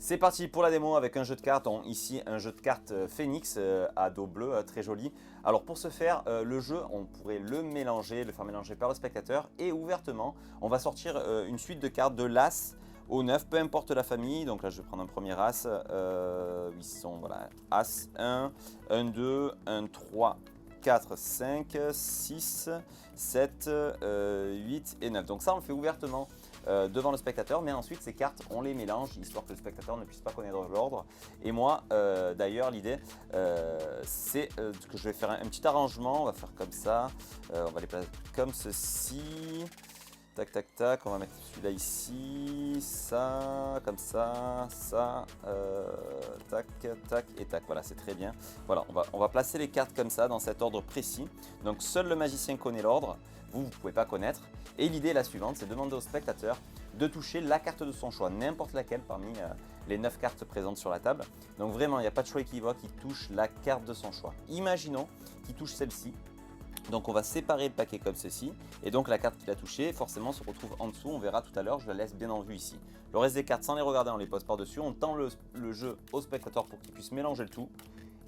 C'est parti pour la démo avec un jeu de cartes, ici un jeu de cartes Phoenix à dos bleu, très joli. Alors pour ce faire, le jeu, on pourrait le mélanger, le faire mélanger par le spectateur et ouvertement, on va sortir une suite de cartes de l'As au 9, peu importe la famille. Donc là je vais prendre un premier As, ils sont voilà, As 1, 1, 2, 1, 3, 4, 5, 6, 7, 8 et 9. Donc ça on le fait ouvertement devant le spectateur, mais ensuite ces cartes on les mélange histoire que le spectateur ne puisse pas connaître l'ordre. Et moi d'ailleurs l'idée c'est que je vais faire un petit arrangement. On va faire comme ça, on va les placer comme ceci. Tac, tac, tac, on va mettre celui-là ici, ça, comme ça, tac, tac et tac. Voilà, c'est très bien. Voilà, on va placer les cartes comme ça, dans cet ordre précis. Donc, seul le magicien connaît l'ordre, vous ne pouvez pas connaître. Et l'idée est la suivante, c'est de demander au spectateur de toucher la carte de son choix, n'importe laquelle parmi les 9 cartes présentes sur la table. Donc vraiment, il n'y a pas de choix équivoque, il touche la carte de son choix. Imaginons qu'il touche celle-ci. Donc on va séparer le paquet comme ceci, et donc la carte qu'il a touchée forcément se retrouve en dessous, on verra tout à l'heure, je la laisse bien en vue ici. Le reste des cartes, sans les regarder, on les pose par-dessus, on tend le jeu au spectateur pour qu'il puisse mélanger le tout,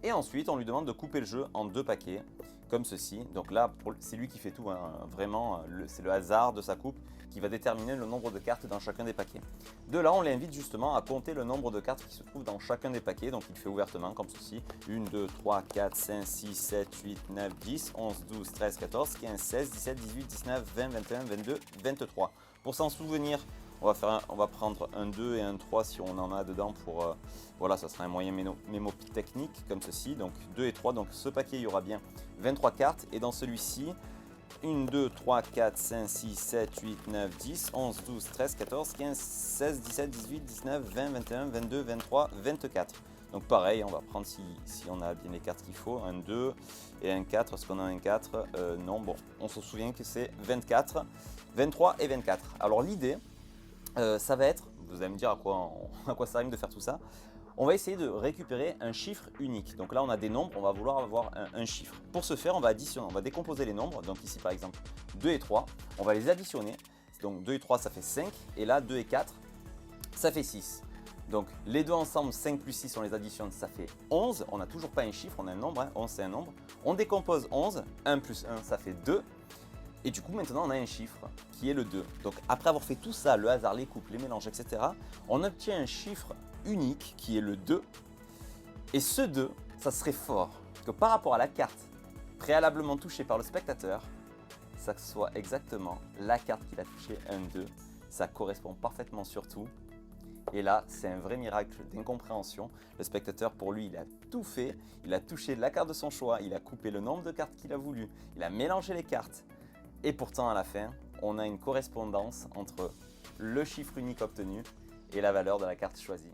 et ensuite on lui demande de couper le jeu en 2 paquets, comme ceci. Donc là, c'est lui qui fait tout, hein. Vraiment, c'est le hasard de sa coupe qui va déterminer le nombre de cartes dans chacun des paquets. De là, on l'invite justement à compter le nombre de cartes qui se trouvent dans chacun des paquets, donc il fait ouvertement comme ceci, 1, 2, 3, 4, 5, 6, 7, 8, 9, 10, 11, 12, 13, 14, 15, 16, 17, 18, 19, 20, 21, 22, 23. Pour s'en souvenir, on va prendre un 2 et un 3 si on en a dedans pour... voilà, ça sera un moyen mémo technique comme ceci. Donc 2 et 3, donc ce paquet il y aura bien 23 cartes. Et dans celui-ci, 1, 2, 3, 4, 5, 6, 7, 8, 9, 10, 11, 12, 13, 14, 15, 16, 17, 18, 19, 20, 21, 22, 23, 24. Donc pareil, on va prendre si on a bien les cartes qu'il faut, un 2 et un 4. Est-ce qu'on a un 4 non, bon, on se souvient que c'est 24, 23 et 24. Alors l'idée... ça va être, vous allez me dire à quoi ça rime de faire tout ça. On va essayer de récupérer un chiffre unique. Donc là on a des nombres, on va vouloir avoir un chiffre. Pour ce faire on va additionner, on va décomposer les nombres. Donc ici par exemple 2 et 3, on va les additionner. Donc 2 et 3 ça fait 5 et là 2 et 4 ça fait 6. Donc les deux ensemble, 5 plus 6, on les additionne, ça fait 11. On n'a toujours pas un chiffre, on a un nombre, hein. 11 c'est un nombre. On décompose 11, 1 plus 1 ça fait 2. Et du coup, maintenant, on a un chiffre qui est le 2. Donc, après avoir fait tout ça, le hasard, les coupes, les mélanges, etc., on obtient un chiffre unique qui est le 2. Et ce 2, ça serait fort que par rapport à la carte préalablement touchée par le spectateur, ça soit exactement la carte qu'il a touchée, un 2. Ça correspond parfaitement sur tout. Et là, c'est un vrai miracle d'incompréhension. Le spectateur, pour lui, il a tout fait. Il a touché la carte de son choix. Il a coupé le nombre de cartes qu'il a voulu. Il a mélangé les cartes. Et pourtant, à la fin, on a une correspondance entre le chiffre unique obtenu et la valeur de la carte choisie.